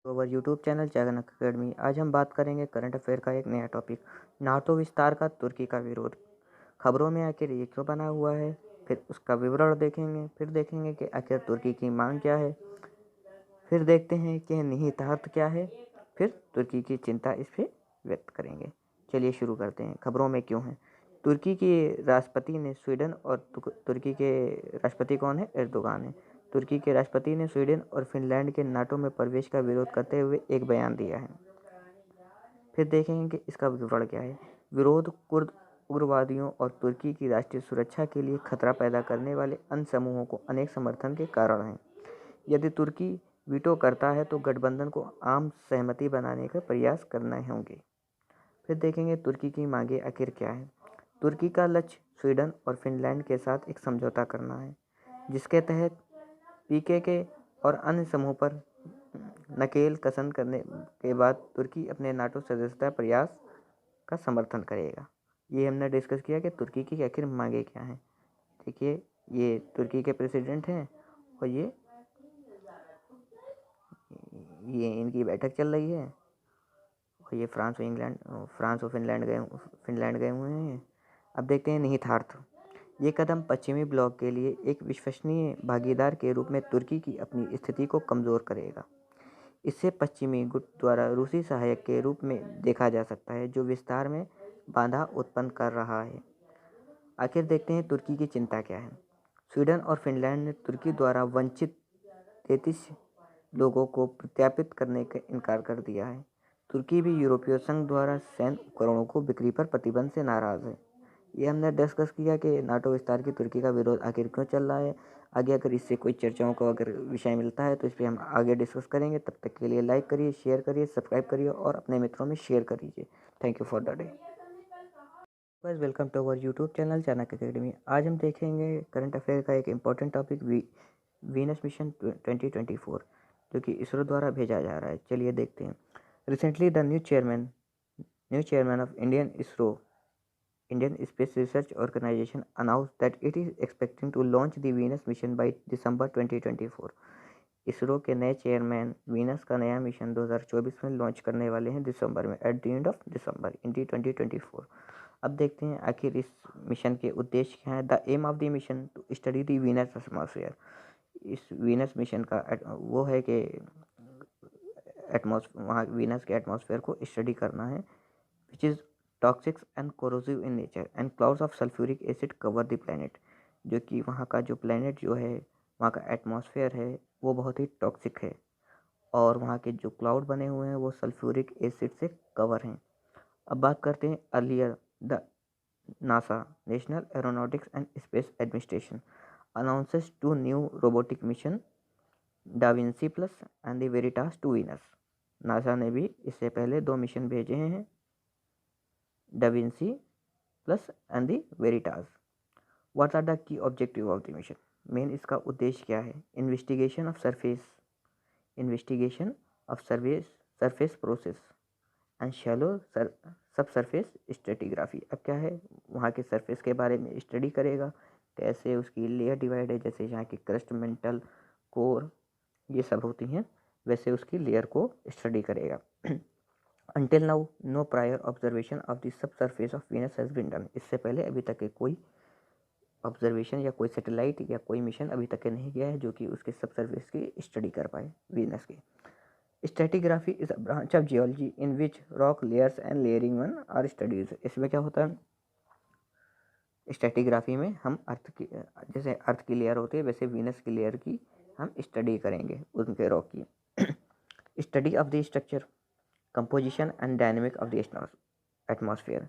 तो अवर YouTube channel Chanakya academy. आज हम बात करेंगे करंट अफेयर का एक नया टॉपिक, नाटो विस्तार का तुर्की का विरोध। खबरों में आखिर ये क्यों बना हुआ है, फिर उसका विवरण देखेंगे। फिर देखेंगे कि आखिर तुर्की की मांग क्या है। फिर देखते हैं कि निहितार्थ क्या है। फिर तुर्की की चिंता इस पर व्यक्त करेंगे। चलिए शुरू करते हैं। खबरों में क्यों है। तुर्की के राष्ट्रपति ने स्वीडन और तुर्की के राष्ट्रपति कौन है? एर्दोगान है। तुर्की के राष्ट्रपति ने स्वीडन और फिनलैंड के नाटो में प्रवेश का विरोध करते हुए एक बयान दिया है। फिर देखेंगे कि इसका विवरण क्या है। विरोध कुर्द उग्रवादियों और तुर्की की राष्ट्रीय सुरक्षा के लिए खतरा पैदा करने वाले अन्य समूहों को अनेक समर्थन के कारण हैं। यदि तुर्की वीटो करता है तो गठबंधन को आम सहमति बनाने का प्रयास करने होंगे। फिर देखेंगे तुर्की की मांगे आखिर क्या है। तुर्की का लक्ष्य स्वीडन और फिनलैंड के साथ एक समझौता करना है, जिसके तहत पीकेके और अन्य समूह पर नकेल कसन करने के बाद तुर्की अपने नाटो सदस्यता प्रयास का समर्थन करेगा। ये हमने डिस्कस किया कि तुर्की की आखिर मांगे क्या हैं। देखिए, ये तुर्की के प्रेसिडेंट हैं और ये इनकी बैठक चल रही है और ये फ्रांस और फिनलैंड गए हुए हैं। अब देखते हैं निहितार्थ। ये कदम पश्चिमी ब्लॉक के लिए एक विश्वसनीय भागीदार के रूप में तुर्की की अपनी स्थिति को कमज़ोर करेगा। इससे पश्चिमी गुट द्वारा रूसी सहायक के रूप में देखा जा सकता है, जो विस्तार में बाधा उत्पन्न कर रहा है। आखिर देखते हैं तुर्की की चिंता क्या है। स्वीडन और फिनलैंड ने तुर्की द्वारा वंचित 33 लोगों को प्रत्यार्पित करने का इनकार कर दिया है। तुर्की भी यूरोपीय संघ द्वारा सैन्य उपकरणों को बिक्री पर प्रतिबंध से नाराज़ है। ये हमने डिस्कस किया कि नाटो विस्तार की तुर्की का विरोध आखिर क्यों चल रहा है। आगे अगर इससे कोई चर्चाओं का अगर विषय मिलता है तो इस पर हम आगे डिस्कस करेंगे। तब तक के लिए लाइक करिए, शेयर करिए, सब्सक्राइब करिए और अपने मित्रों में शेयर करिए। Thank you for the day. बस welcome to our YouTube channel Chanakya academy. आज हम देखेंगे करंट अफेयर का एक इम्पॉर्टेंट टॉपिक, वीनस मिशन 2024, जो कि इसरो द्वारा भेजा जा रहा है। चलिए देखते हैं। Recently the new chairman of Indian Space Research Organization announced that it is expecting to launch the Venus mission by December 2024. ISRO के नए चेयरमैन वीनस का नया मिशन 2024 में लॉन्च करने वाले हैं दिसंबर में, at the end of December in 2024। अब देखते हैं आखिर इस मिशन के उद्देश्य क्या है। The aim of the mission to study the Venus atmosphere. इस वीनस मिशन का वो है कि वहाँ वीनस के एटमॉस्फेयर को स्टडी करना है, which is toxic and corrosive in nature and clouds of sulphuric acid cover the planet. जो कि वहाँ का जो प्लैनेट जो है, वहाँ का एटमॉस्फेयर है, वो बहुत ही टॉक्सिक है और वहाँ के जो क्लाउड बने हुए हैं वो सल्फ्यूरिक एसिड से कवर हैं। अब बात करते हैं earlier the NASA National Aeronautics and Space Administration announces 2 new robotic mission, DaVinci plus and the Veritas to Venus. NASA ने भी इससे पहले 2 मिशन भेजे हैं, DaVinci plus and the Veritas. What are the key objective of the mission. Main इसका उद्देश्य क्या है। Investigation of surface process and shallow subsurface stratigraphy. अब क्या है, वहाँ के सरफेस के बारे में स्टडी करेगा, कैसे उसकी लेयर डिवाइड है, जैसे यहाँ की क्रस्ट, मेंटल, कोर, ये सब होती हैं, वैसे उसकी लेयर को स्टडी करेगा। Until now, no prior observation of the subsurface of Venus has been done. इससे पहले अभी तक के कोई ऑब्जर्वेशन या कोई सैटेलाइट या कोई मिशन अभी तक के नहीं गया है जो कि उसके सबसर्फेस की स्टडी कर पाए वीनस की। Stratigraphy is a branch of geology in which rock layers and layering one are studies. इसमें क्या होता है, स्ट्रेटिग्राफी में हम अर्थ की, जैसे अर्थ की लेयर होती है वैसे वीनस की लेयर की हम स्टडी करेंगे, उनके रॉक की। Study of the structure, composition and dynamic of the atmosphere.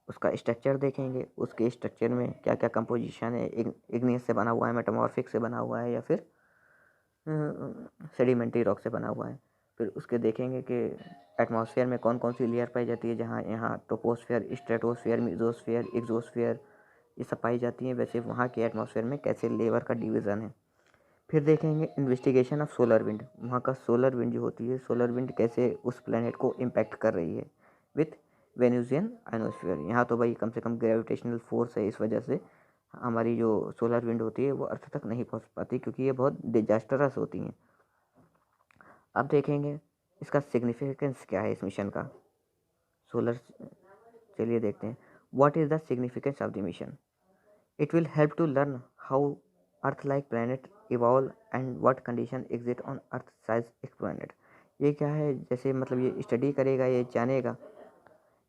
उसका स्ट्रक्चर देखेंगे, उसके स्ट्रक्चर में क्या क्या कंपोजिशन है, इग्नियस से बना हुआ है, मेटामॉर्फिक से बना हुआ है या फिर सेडिमेंट्री रॉक से बना हुआ है। फिर उसके देखेंगे कि एटमॉस्फेयर में कौन कौन सी लेयर पाई जाती है, जहाँ यहाँ ट्रोपोस्फेयर, स्ट्रेटोस्फेयर, मेसोस्फेयर, एक्सोस्फेयर ये सब पाई जाती हैं, वैसे वहाँ के एटमॉस्फेयर में कैसे लेयर का डिवीज़न है। फिर देखेंगे इन्वेस्टिगेशन ऑफ सोलर विंड। वहाँ का सोलर विंड जो होती है, सोलर विंड कैसे उस प्लैनेट को इम्पैक्ट कर रही है विथ वेनुसियन आइनोस्फीयर। यहाँ तो भाई कम से कम ग्रेविटेशनल फोर्स है, इस वजह से हमारी जो सोलर विंड होती है वो अर्थ तक नहीं पहुँच पाती, क्योंकि ये बहुत डिजास्टरस होती हैं। अब देखेंगे इसका सिग्निफिकेंस क्या है इस मिशन का? सोलर, चलिए देखते हैं। What is the significance of the mission? It will help to learn how earth like planet evolve and what condition exist on earth size planet. ये क्या है, जैसे मतलब ये स्टडी करेगा, ये जानेगा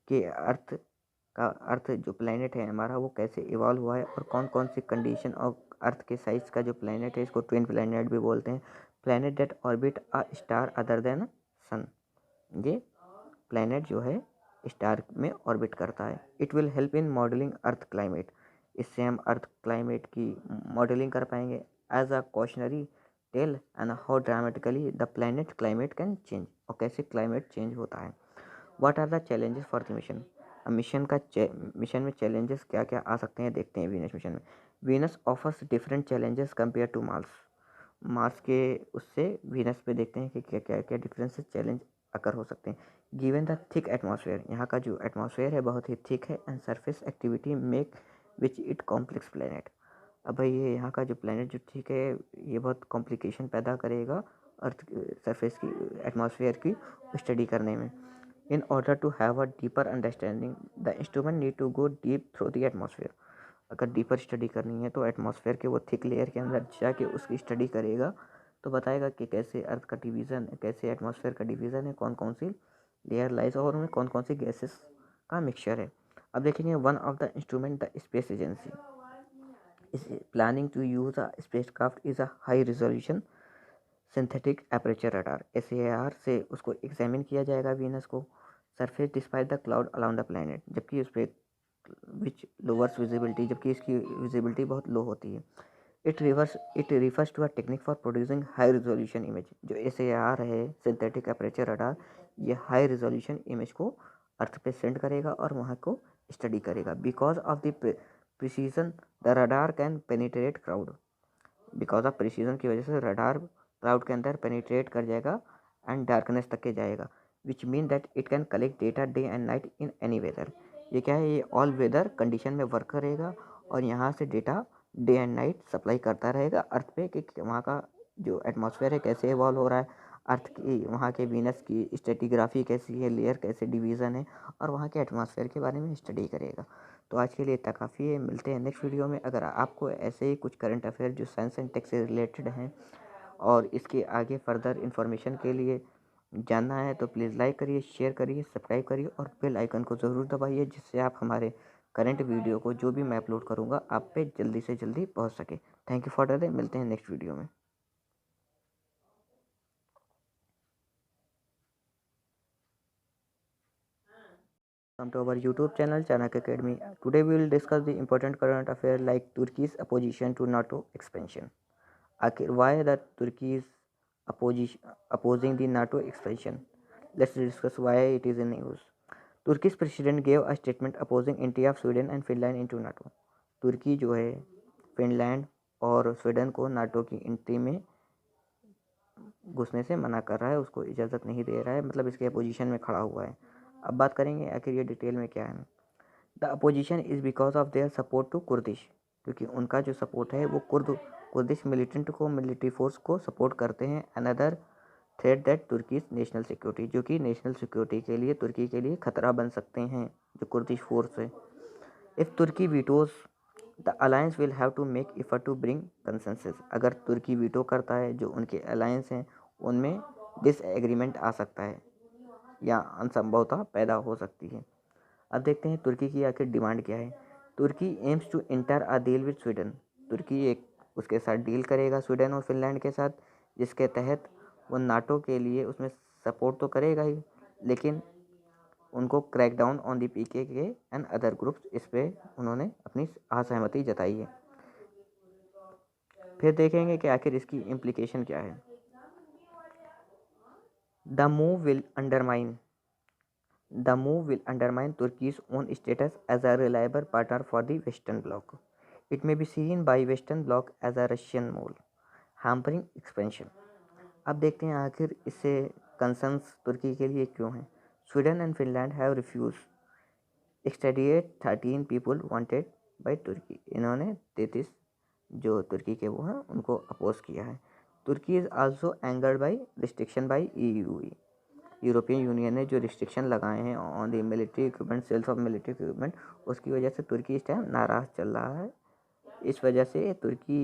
कि अर्थ जो प्लैनेट है हमारा वो कैसे इवॉल्व हुआ है और कौन कौन सी कंडीशन, और अर्थ के साइज का जो प्लैनेट है इसको ट्विन प्लैनेट भी बोलते हैं। Planet that orbit a star other than sun, ये प्लैनेट जो है स्टार में ऑर्बिट करता है। It will help in modelling earth climate, इससे हम अर्थ क्लाइमेट की मॉडलिंग कर पाएंगे। As a cautionary tale and how dramatically the planet climate can change, और कैसे क्लाइमेट चेंज होता है। What are the challenges for the mission? Mission में चैलेंजेस क्या क्या आ सकते हैं देखते हैं। वीनस मिशन में Venus offers different challenges compare to Mars के उससे वीनस पे देखते हैं कि क्या क्या क्या डिफरेंसेस चैलेंज अकर हो सकते हैं। गिवन द थिक एटमॉस्फेयर, यहाँ का जो एटमॉस्फेयर है बहुत ही थिक है, and surface activity make which it complex planet. अब भाई ये यहाँ का जो प्लेनेट जो ठीक है ये बहुत कॉम्प्लिकेशन पैदा करेगा अर्थ सरफेस की, एटमॉस्फेयर की स्टडी करने में। In order to have a deeper understanding the instrument need to go deep through the atmosphere. अगर डीपर स्टडी करनी है तो एटमॉस्फेयर के वो थिक लेयर के अंदर जाके उसकी स्टडी करेगा, तो बताएगा कि कैसे अर्थ का डिवीज़न है, कैसे एटमॉस्फेयर का डिवीज़न है, कौन कौन सी लेयर लाइज और उनमें कौन कौन सी गैसेस का मिक्सचर है। अब देखेंगे one of the instrument the space agency is planning to use a spacecraft is a high resolution synthetic aperture radar, SAR से उसको एग्जामिन किया जाएगा वीनस को surface despite the cloud around the planet, जबकि उस पर विच लोअर्स विजिबिलिटी, जबकि इसकी विजिबिलिटी बहुत लो होती है। It refers to a technique for producing high resolution image. जो SAR है सिंथेटिक एपरेचर रडार, ये हाई रिजोल्यूशन इमेज को अर्थ पे सेंड करेगा और वहाँ को स्टडी करेगा। Because of the precision the radar can penetrate crowd, because of precision की वजह से रडार क्लाउड के अंदर पेनिट्रेट कर जाएगा एंड डार्कनेस तक के जाएगा, which mean that it can collect data day and night in any weather. ये क्या है, ये ऑल वेदर कंडीशन में वर्क करेगा और यहाँ से data day and night supply करता रहेगा अर्थ पे कि वहाँ का जो एटमॉस्फेयर है कैसे इवॉल्व हो रहा है, अर्थ की वहाँ के वीनस की स्ट्रेटिग्राफी कैसी है, लेयर कैसे डिवीज़न है, और वहाँ के एटमॉस्फेयर के बारे में स्टडी करेगा। तो आज के लिए इतना काफ़ी है, मिलते हैं नेक्स्ट वीडियो में। अगर आपको ऐसे ही कुछ करंट अफेयर जो साइंस एंड टेक से रिलेटेड हैं और इसके आगे फर्दर इन्फॉर्मेशन के लिए जानना है तो प्लीज़ लाइक करिए, शेयर करिए, सब्सक्राइब करिए और बेल आइकन को ज़रूर दबाइए, जिससे आप हमारे करंट वीडियो को जो भी मैं अपलोड करूँगा आप पे जल्दी से जल्दी पहुँच सके। थैंक यू फॉर टुडे, मिलते हैं नेक्स्ट वीडियो में। Welcome to our YouTube channel Chanakya Academy. Today we will discuss the important current affair like Turkey's opposition to NATO expansion. आखिर why the Turkey is opposing the NATO expansion? Let's discuss why it is in news. Turkey's president gave a statement opposing entry of Sweden and Finland into NATO. तुर्की जो है Finland और Sweden को NATO की entry में घुसने से मना कर रहा है, उसको इजाज़त नहीं दे रहा है, मतलब इसके अपोजिशन में खड़ा हुआ है। अब बात करेंगे आखिर ये डिटेल में क्या है। The opposition is because of their support to Kurdish, क्योंकि उनका जो सपोर्ट है वो कुर्दिश मिलिटेंट को, मिलिट्री फोर्स को सपोर्ट करते हैं। Another threat that Turkey national security, जो कि नेशनल सिक्योरिटी के लिए तुर्की के लिए खतरा बन सकते हैं जो कुर्दिश फोर्स है। If Turkey vetoes the alliance will have to make effort to bring consensus, अगर तुर्की वीटो करता है जो उनके अलायंस हैं उनमें डिसएग्रीमेंट आ सकता है या असंभवता पैदा हो सकती है। अब देखते हैं तुर्की की आखिर डिमांड क्या है। Turkey aims to enter a deal with Sweden, तुर्की एक उसके साथ डील करेगा स्वीडन और फिनलैंड के साथ, जिसके तहत वो नाटो के लिए उसमें सपोर्ट तो करेगा ही, लेकिन उनको crack down on the PKK and other groups, इस पे उन्होंने अपनी असहमति जताई है। फिर देखेंगे कि आखिर इसकी इम्प्लीकेशन क्या है। The move will undermine Turkey's own status as a reliable partner for the Western Bloc. It may be seen by Western Bloc as a Russian mole, hampering expansion. अब देखते हैं आखिर इससे कंसर्न्स तुर्की के लिए क्यों हैं। Sweden and Finland have refuse extradite 13 people wanted by Turkey, इन्होंने 33 जो तुर्की के वो हैं उनको अपोज किया है। Turkey is also angered by restriction by EU, European Union ने जो रिस्ट्रिक्शन लगाए हैं on the military equipment, sales of military equipment, उसकी वजह से तुर्की इस टाइम नाराज़ चल रहा है। इस वजह से तुर्की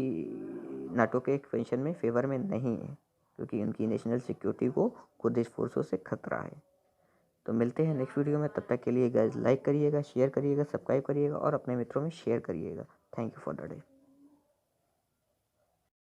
नाटो के एक्सपेंशन में फेवर में नहीं है, क्योंकि उनकी नेशनल सिक्योरिटी को कुर्दिश फोर्सों से खतरा है। तो मिलते हैं नेक्स्ट वीडियो में, तब तक के लिए गाइस लाइक करिएगा, शेयर करिएगा, सब्सक्राइब करिएगा और अपने मित्रों में शेयर करिएगा। Thank you for the day.